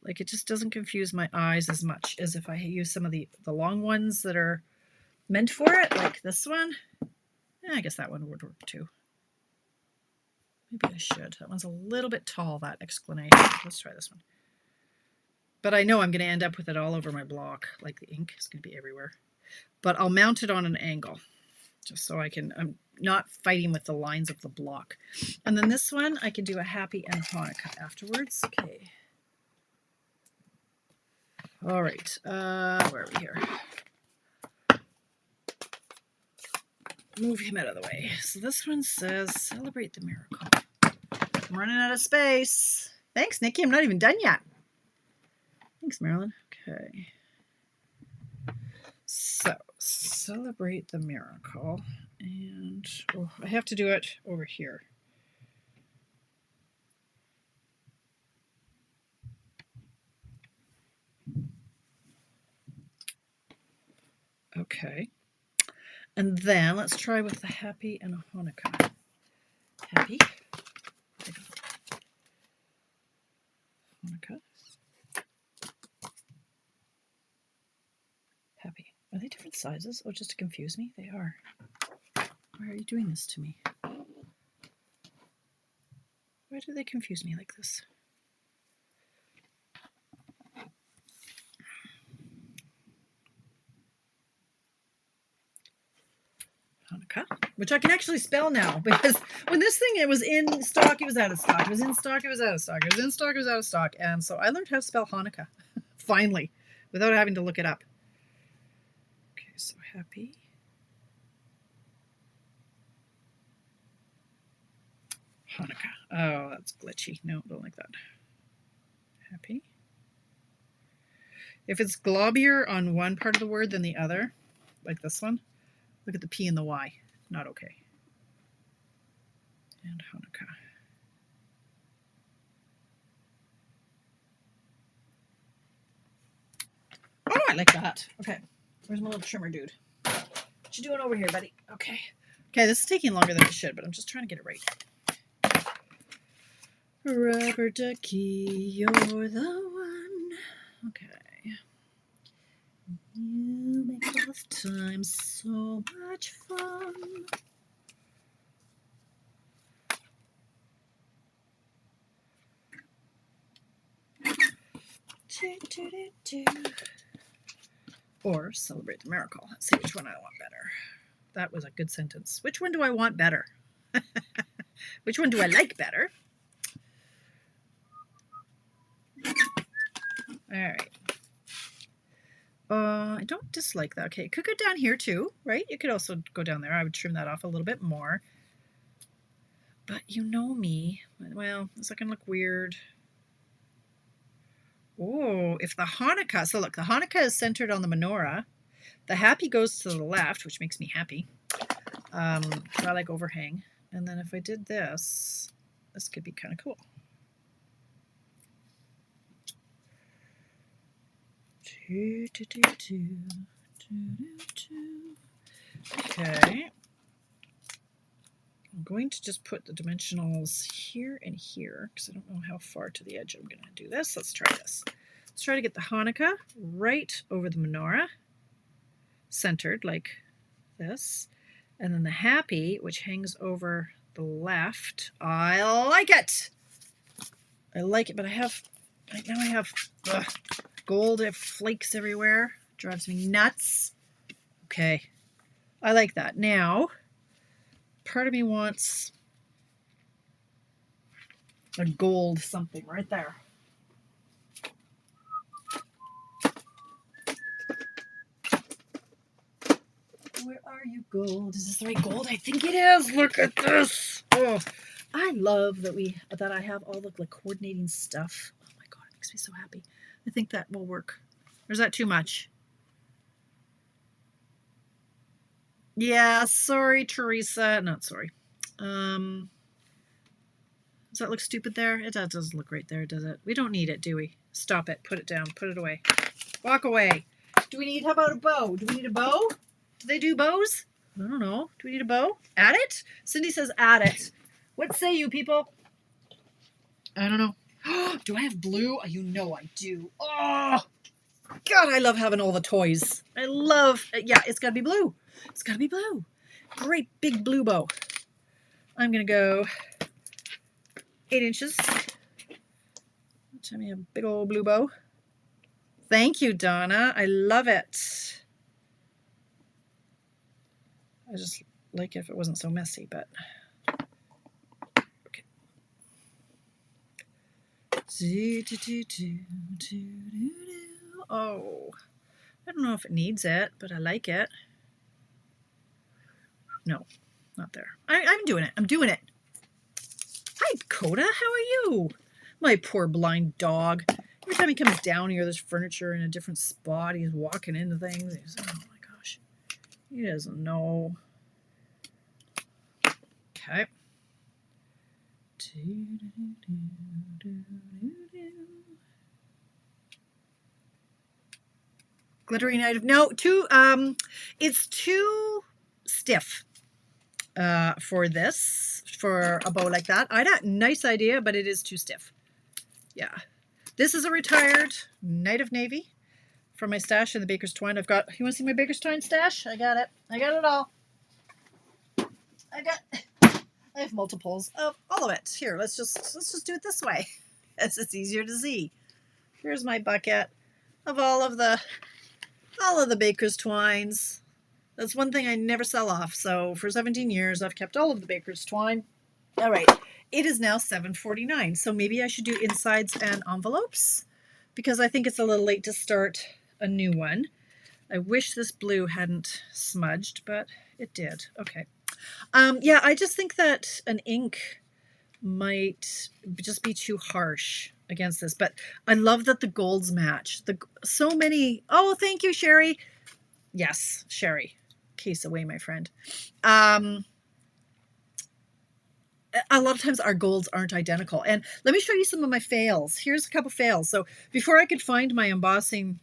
Speaker 1: Like it just doesn't confuse my eyes as much as if I use some of the long ones that are meant for it, like this one. Yeah, I guess that one would work too. Maybe I should. That one's a little bit tall, that explanation. Let's try this one. But I know I'm going to end up with it all over my block, like the ink is going to be everywhere. But I'll mount it on an angle, just so I'm not fighting with the lines of the block. And then this one, I can do a Happy and Hanukkah afterwards. Okay. All right. Where are we here? Move him out of the way. So this one says, celebrate the miracle. I'm running out of space. Thanks, Nikki. I'm not even done yet. Thanks, Marilyn. Okay. So, celebrate the miracle. And I have to do it over here. Okay. And then let's try with the Happy and Hanukkah. Happy. Hanukkah. Happy. Are they different sizes? Oh, just to confuse me? They are. Why are you doing this to me? Why do they confuse me like this? Hanukkah, which I can actually spell now, because when this thing, it was in stock, it was out of stock. It was in stock, it was out of stock. It was in stock, it was out of stock. And so I learned how to spell Hanukkah, finally, without having to look it up. Okay, so Happy. Hanukkah. Oh, that's glitchy. No, don't like that. Happy. If it's globier on one part of the word than the other, like this one, look at the P and the Y. Not okay. And Hanukkah. Oh, I like that. Okay. Where's my little trimmer dude? What you doing over here, buddy? Okay. Okay, this is taking longer than it should, but I'm just trying to get it right. Rubber ducky, you're the one. Okay. You make bath time so much fun. Or celebrate the miracle. Let's see which one I want better. That was a good sentence. Which one do I want better? Which one do I like better? All right. I don't dislike that. Okay, it could go down here too, right? You could also go down there. I would trim that off a little bit more. But you know me. Well, is that going to look weird? Oh, if the Hanukkah, so look, the Hanukkah is centered on the menorah. The happy goes to the left, which makes me happy. Because I like overhang. And then if I did this, this could be kind of cool. Okay. I'm going to just put the dimensionals here and here because I don't know how far to the edge I'm going to do this. Let's try this. Let's try to get the Hanukkah right over the menorah, centered like this. And then the happy, which hangs over the left. I like it. I like it, but I have gold flakes everywhere. Drives me nuts. Okay. I like that. Now, part of me wants a gold something right there. Where are you, gold? Is this the right gold? I think it is. Look at this. Oh, I love that I have all the coordinating stuff. Oh my God, it makes me so happy. I think that will work. Or is that too much? Yeah, sorry, Teresa. Not sorry. Does that look stupid there? It doesn't look right there, does it? We don't need it, do we? Stop it. Put it down. Put it away. Walk away. How about a bow? Do we need a bow? Do they do bows? I don't know. Do we need a bow? Add it? Cindy says add it. What say you people? I don't know. Do I have blue? You know I do. Oh, God, I love having all the toys. Yeah, it's got to be blue. It's got to be blue. Great big blue bow. I'm going to go 8 inches. Tell me a big old blue bow. Thank you, Donna. I love it. I just like it if it wasn't so messy, but okay. Oh, I don't know if it needs it, but I like it. No, not there. I'm doing it. I'm doing it. Hi, Coda. How are you? My poor blind dog. Every time he comes down here, there's furniture in a different spot. He's walking into things. He's, oh my gosh. He doesn't know. Okay. Glittering item. No, it's too stiff for this, for a bow like that. Nice idea, but it is too stiff. Yeah. This is a retired Knight of Navy from my stash in the Baker's Twine. You want to see my Baker's Twine stash? I got it. I got it all. I have multiples of all of it. Here, let's just do it this way. It's easier to see. Here's my bucket of all of the Baker's Twines. That's one thing I never sell off. So for 17 years, I've kept all of the Baker's Twine. All right. It is now 7:49. So maybe I should do insides and envelopes because I think it's a little late to start a new one. I wish this blue hadn't smudged, but it did. Okay. Yeah, I just think that an ink might just be too harsh against this, but I love that the golds match. So many. Oh, thank you, Sherry. Yes, Sherry. Case away, my friend. A lot of times our golds aren't identical. And let me show you some of my fails. Here's a couple fails. So before I could find my embossing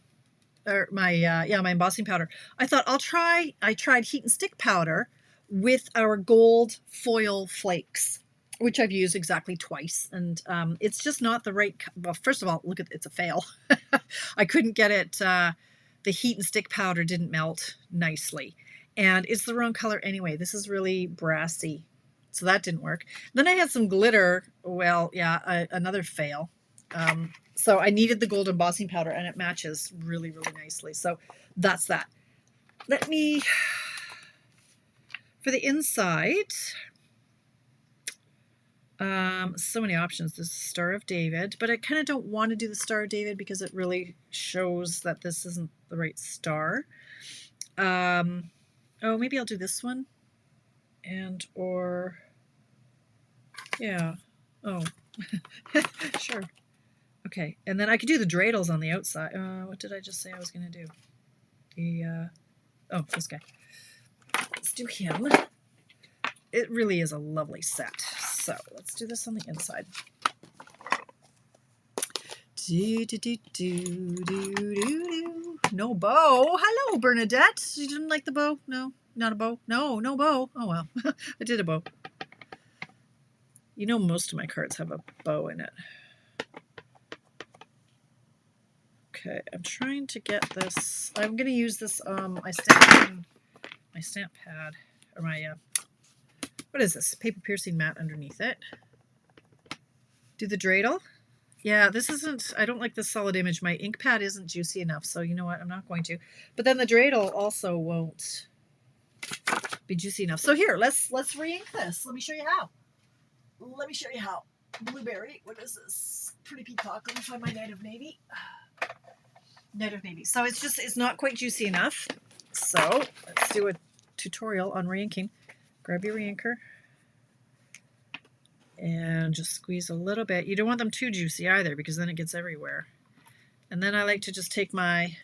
Speaker 1: or my embossing powder, I thought I tried heat and stick powder with our gold foil flakes, which I've used exactly twice. And it's just not the right, well, first of all, look at, it's a fail. I couldn't get it, the heat and stick powder didn't melt nicely. And it's the wrong color anyway. This is really brassy. So that didn't work. Then I had some glitter. Well, yeah, another fail. So I needed the gold embossing powder and it matches really, really nicely. So that's that. Let me, for the inside, so many options. This is Star of David, but I kind of don't want to do the Star of David because it really shows that this isn't the right star. Oh, maybe I'll do this one. Yeah. Oh, sure. Okay, and then I could do the dreidels on the outside. What did I just say I was going to do? Oh, this guy. Let's do him. It really is a lovely set. So let's do this on the inside. No bow. Hello, Bernadette. You didn't like the bow? No, not a bow. No bow. Oh well, I did a bow. You know, most of my cards have a bow in it. Okay, I'm trying to get this. I'm going to use this. I stamped my stamp pad, or my what is this? Paper piercing mat underneath it. Do the dreidel. Yeah, this isn't. I don't like this solid image. My ink pad isn't juicy enough, so you know what? I'm not going to. But then the dreidel also won't be juicy enough. So here, let's re-ink this. Let me show you how. Blueberry. What is this? Pretty peacock. Let me find my native navy. So it's not quite juicy enough. So let's do a tutorial on re-inking. Grab your re-inker and just squeeze a little bit. You don't want them too juicy either, because then it gets everywhere. And then I like to just take my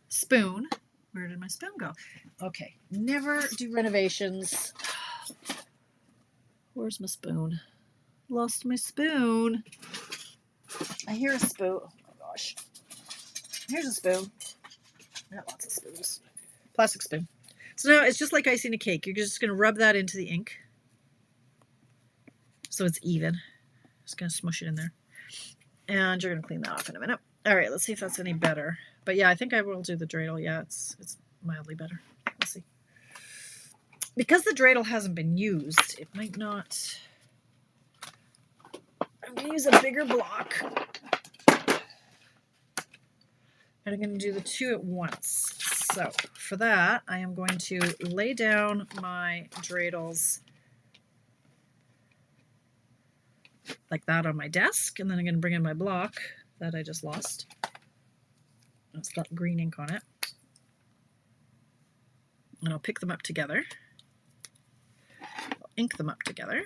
Speaker 1: spoon. Where did my spoon go? Okay, never do renovations. Where's my spoon? Lost my spoon. I hear a spoon. Oh my gosh. Here's a spoon. I got lots of spoons. Plastic spoon. So now it's just like icing a cake. You're just going to rub that into the ink so it's even. Just going to smush it in there. And you're going to clean that off in a minute. All right, let's see if that's any better. But yeah, I think I will do the dreidel. Yeah, it's mildly better. Let's see. Because the dreidel hasn't been used, it might not. I'm going to use a bigger block. And I'm going to do the two at once. So for that, I am going to lay down my dreidels like that on my desk. And then I'm going to bring in my block that I just lost. It's got green ink on it. And I'll pick them up together. I'll ink them up together.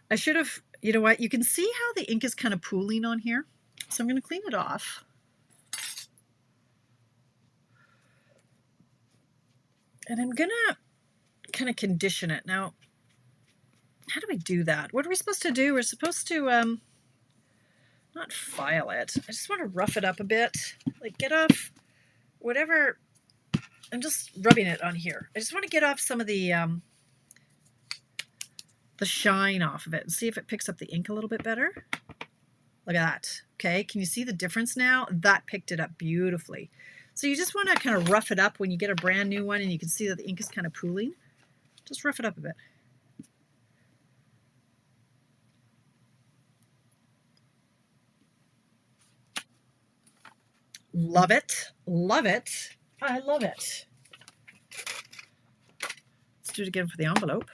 Speaker 1: I should have, you know what, you can see how the ink is kind of pooling on here. So I'm going to clean it off. And I'm going to kind of condition it. Now, how do we do that? What are we supposed to do? We're supposed to not file it. I just want to rough it up a bit. Like get off whatever. I'm just rubbing it on here. I just want to get off some of the shine off of it and see if it picks up the ink a little bit better. Look at that. Okay, can you see the difference now? That picked it up beautifully. So you just want to kind of rough it up when you get a brand new one and you can see that the ink is kind of pooling. Just rough it up a bit. Love it. Love it. I love it. Let's do it again for the envelope.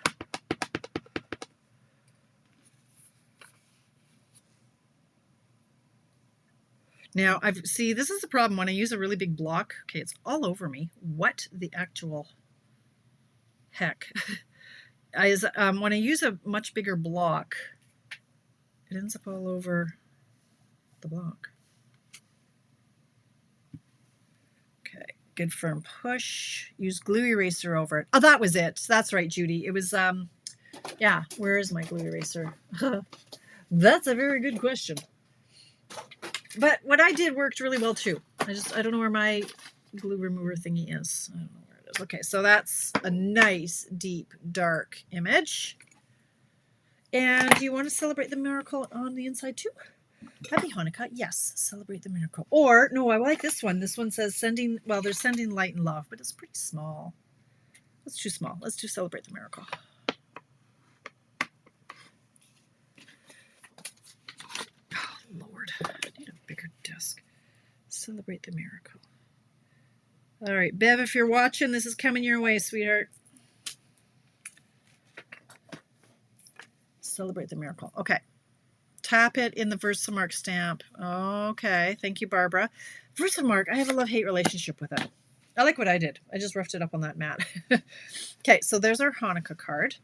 Speaker 1: Now, see, this is the problem when I use a really big block. Okay, it's all over me. What the actual heck? When I use a much bigger block, it ends up all over the block. Okay, good firm push. Use glue eraser over it. Oh, that was it. That's right, Judy. It was, yeah, where is my glue eraser? That's a very good question. But what I did worked really well too. I don't know where my glue remover thingy is. I don't know where it is. Okay, so that's a nice, deep, dark image. And do you want to celebrate the miracle on the inside too? Happy Hanukkah. Yes, celebrate the miracle. Or, no, I like this one. This one says sending, well, they're sending light and love, but it's pretty small. That's too small. Let's do celebrate the miracle. Oh, Lord. I need a bigger desk. Celebrate the miracle. All right, Bev, if you're watching, this is coming your way, sweetheart. Celebrate the miracle. Okay. Tap it in the Versamark stamp. Okay. Thank you, Barbara. Versamark, I have a love-hate relationship with it. I like what I did. I just roughed it up on that mat. Okay, so there's our Hanukkah card.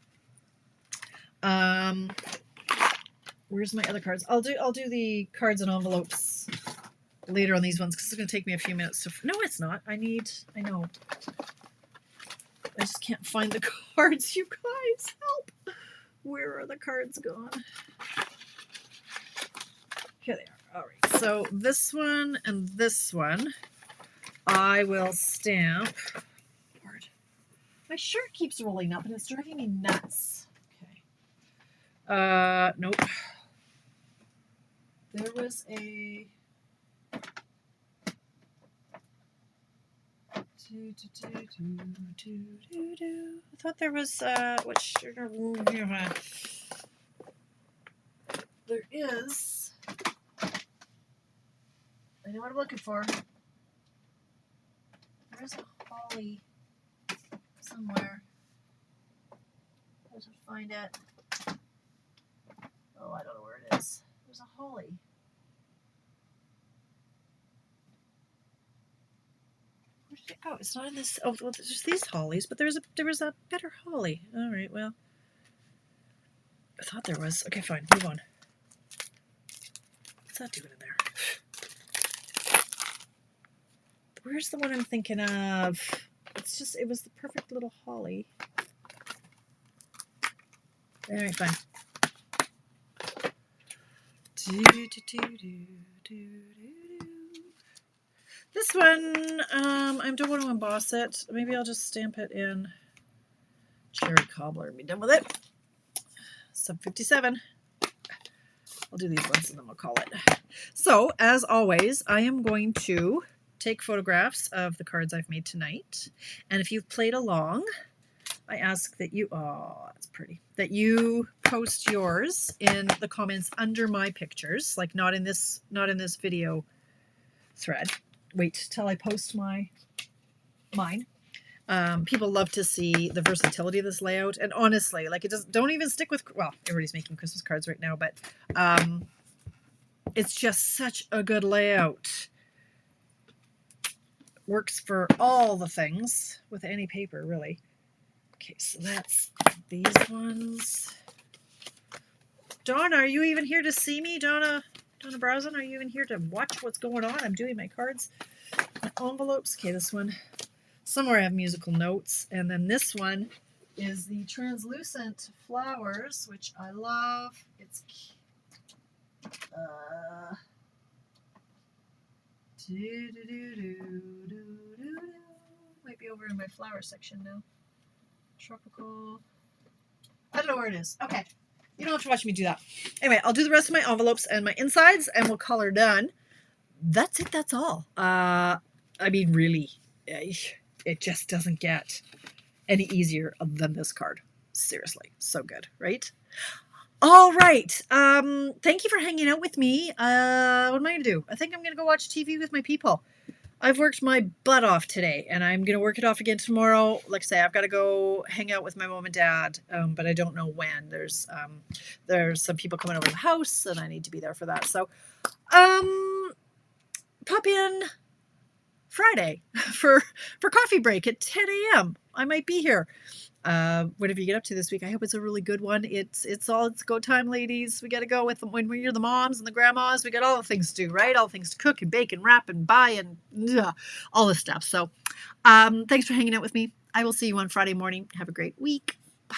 Speaker 1: Where's my other cards? I'll do the cards and envelopes later on these ones because it's going to take me a few minutes to. No, it's not. I know. I just can't find the cards, you guys. Help. Where are the cards gone? Here they are. All right. So this one and this one, I will stamp. Lord. My shirt keeps rolling up and it's driving me nuts. Okay. Nope. There was a. I thought there was what sugar? There is. I know what I'm looking for. There's a holly somewhere. I have to find it. Oh, I don't know where it is. There's a holly. Where did it go? It's not in this. Oh, well, there's these hollies, but there was a better holly. All right, well, I thought there was. Okay, fine. Move on. What's that doing in there? Where's the one I'm thinking of? It was the perfect little holly. All right, fine. This one, I don't want to emboss it. Maybe I'll just stamp it in cherry cobbler and be done with it. Sub 57. I'll do these ones and then we'll call it. So, as always, I am going to take photographs of the cards I've made tonight. And if you've played along, I ask that you, oh, that's pretty, that you post yours in the comments under my pictures, like not in this video thread. Wait till I post mine. People love to see the versatility of this layout, and honestly, like, don't even stick with, well, everybody's making Christmas cards right now, but it's just such a good layout. Works for all the things with any paper, really. Okay, so that's these ones. Donna, are you even here to see me? Donna Browson, are you even here to watch what's going on? I'm doing my cards, my envelopes. Okay, this one. Somewhere I have musical notes. And then this one is the translucent flowers, which I love. It's might be over in my flower section now. Tropical. I don't know where it is. Okay. You don't have to watch me do that. Anyway, I'll do the rest of my envelopes and my insides and we'll color done. That's it. That's all. I mean, really, it just doesn't get any easier than this card. Seriously. So good, right? All right. Thank you for hanging out with me. What am I going to do? I think I'm going to go watch TV with my people. I've worked my butt off today, and I'm going to work it off again tomorrow. Like I say, I've got to go hang out with my mom and dad, but I don't know when. There's some people coming over to the house, and I need to be there for that. So, pop in Friday for coffee break at 10 a.m. I might be here. Whatever you get up to this week, I hope it's a really good one. It's go time, ladies. We got to go with them when we're the moms and the grandmas. We got all the things to do, right? All the things to cook and bake and wrap and buy and all this stuff. So, thanks for hanging out with me. I will see you on Friday morning. Have a great week. Bye.